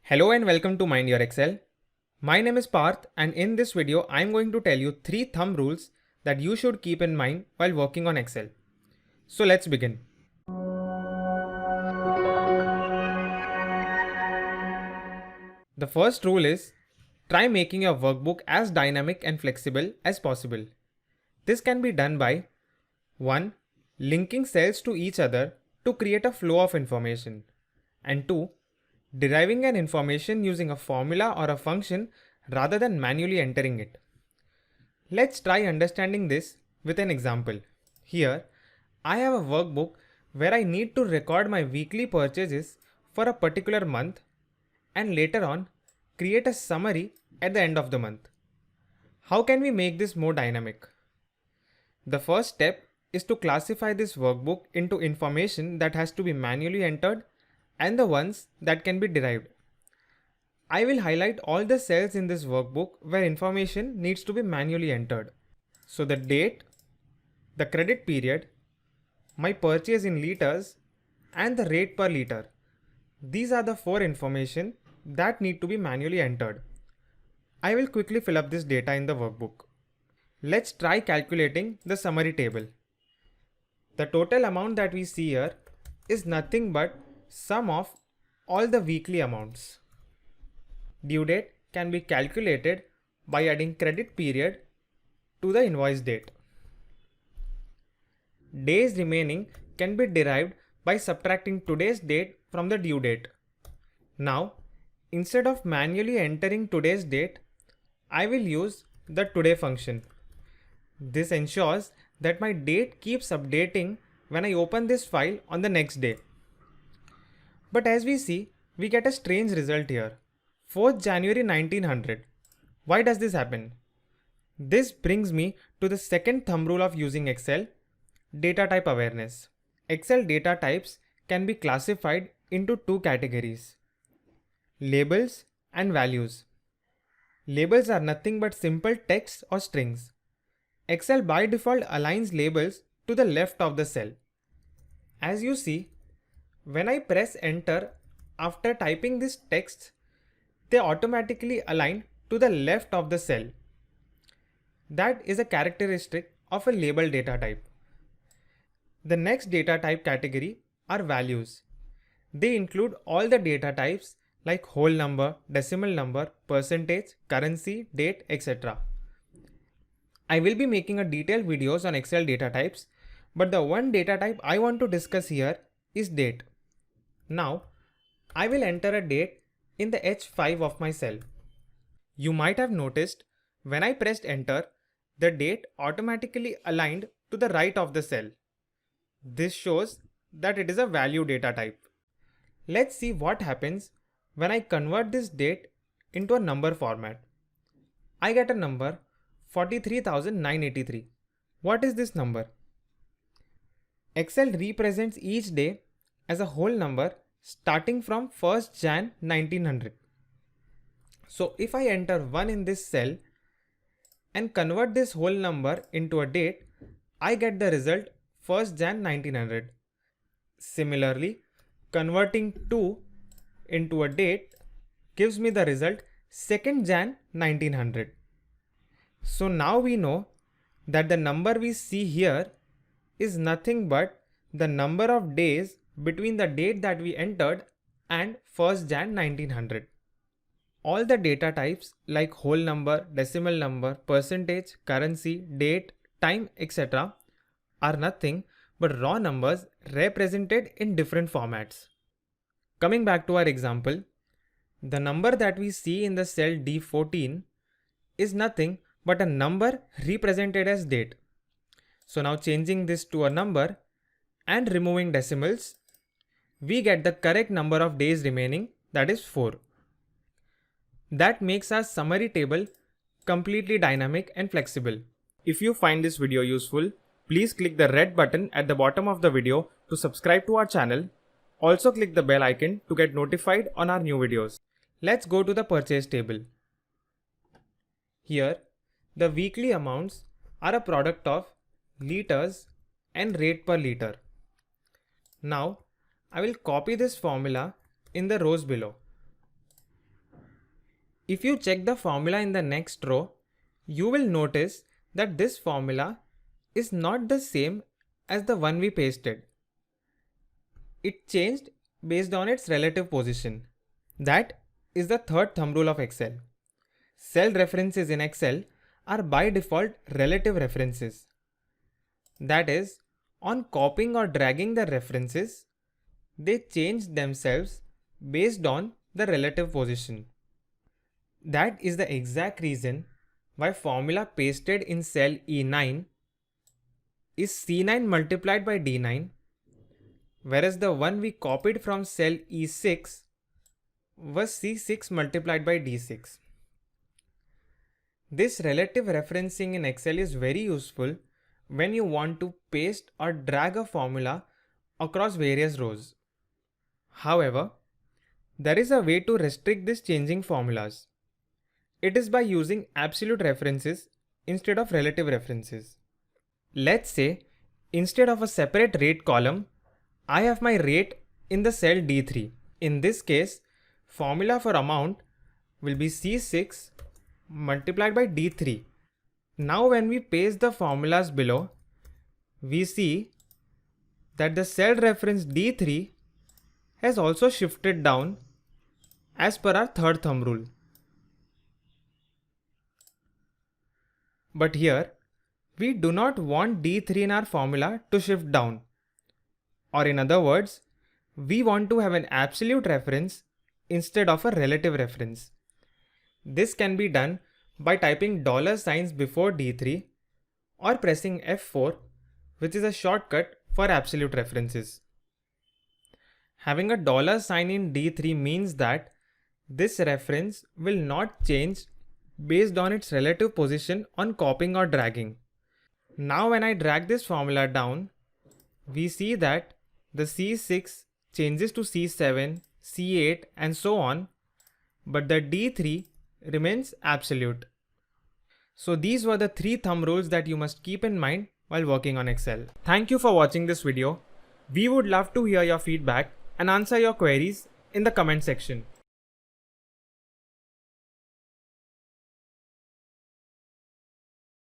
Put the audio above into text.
Hello and welcome to Mind Your Excel. My name is Parth and in this video I am going to tell you 3 thumb rules that you should keep in mind while working on Excel. So let's begin. The first rule is try making your workbook as dynamic and flexible as possible. This can be done by 1. Linking cells to each other to create a flow of information, and 2. Deriving an information using a formula or a function rather than manually entering it. Let's try understanding this with an example. Here, I have a workbook where I need to record my weekly purchases for a particular month and later on create a summary at the end of the month. How can we make this more dynamic? The first step is to classify this workbook into information that has to be manually entered and the ones that can be derived. I will highlight all the cells in this workbook where information needs to be manually entered. So the date, the credit period, my purchase in liters, and the rate per liter. These are the 4 information that need to be manually entered. I will quickly fill up this data in the workbook. Let's try calculating the summary table. The total amount that we see here is nothing but sum of all the weekly amounts. Due date can be calculated by adding credit period to the invoice date. Days remaining can be derived by subtracting today's date from the due date. Now, instead of manually entering today's date, I will use the today function. This ensures that my date keeps updating when I open this file on the next day. But as we see, we get a strange result here. 4th January 1900. Why does this happen? This brings me to the second thumb rule of using Excel, data type awareness. Excel data types can be classified into 2 categories: labels and values. Labels are nothing but simple text or strings. Excel by default aligns labels to the left of the cell. As you see, when I press enter after typing this text, they automatically align to the left of the cell. That is a characteristic of a label data type. The next data type category are values. They include all the data types like whole number, decimal number, percentage, currency, date, etc. I will be making a detailed videos on Excel data types, but the one data type I want to discuss here is date. Now, I will enter a date in the H5 of my cell. You might have noticed when I pressed enter, the date automatically aligned to the right of the cell. This shows that it is a value data type. Let's see what happens when I convert this date into a number format. I get a number 43,983. What is this number? Excel represents each day as a whole number starting from 1st Jan 1900. So if I enter 1 in this cell and convert this whole number into a date, I get the result 1st Jan 1900. Similarly, converting 2 into a date gives me the result 2nd Jan 1900. So now we know that the number we see here is nothing but the number of days between the date that we entered and 1st Jan 1900. All the data types like whole number, decimal number, percentage, currency, date, time, etc. are nothing but raw numbers represented in different formats. Coming back to our example, the number that we see in the cell D14 is nothing but a number represented as date. So now changing this to a number and removing decimals, we get the correct number of days remaining, that is 4. That makes our summary table completely dynamic and flexible. If you find this video useful, please click the red button at the bottom of the video to subscribe to our channel. Also click the bell icon to get notified on our new videos. Let's go to the purchase table. Here, the weekly amounts are a product of liters and rate per liter. Now, I will copy this formula in the rows below. If you check the formula in the next row, you will notice that this formula is not the same as the one we pasted. It changed based on its relative position. That is the third thumb rule of Excel. Cell references in Excel are by default relative references. That is, on copying or dragging the references, they change themselves based on the relative position. That is the exact reason why formula pasted in cell E9 is C9 multiplied by D9, whereas the one we copied from cell E6 was C6 multiplied by D6. This relative referencing in Excel is very useful when you want to paste or drag a formula across various rows. However, there is a way to restrict this changing formulas. It is by using absolute references instead of relative references. Let's say instead of a separate rate column, I have my rate in the cell D3. In this case, formula for amount will be C6 multiplied by D3. Now when we paste the formulas below, we see that the cell reference D3 has also shifted down as per our third thumb rule. But here, we do not want D3 in our formula to shift down. Or in other words, we want to have an absolute reference instead of a relative reference. This can be done by typing dollar signs before D3 or pressing F4, which is a shortcut for absolute references. Having a dollar sign in D3 means that this reference will not change based on its relative position on copying or dragging. Now when I drag this formula down, we see that the C6 changes to C7, C8 and so on, but the D3 remains absolute. So these were the 3 thumb rules that you must keep in mind while working on Excel. Thank you for watching this video. We would love to hear your feedback and answer your queries in the comment section.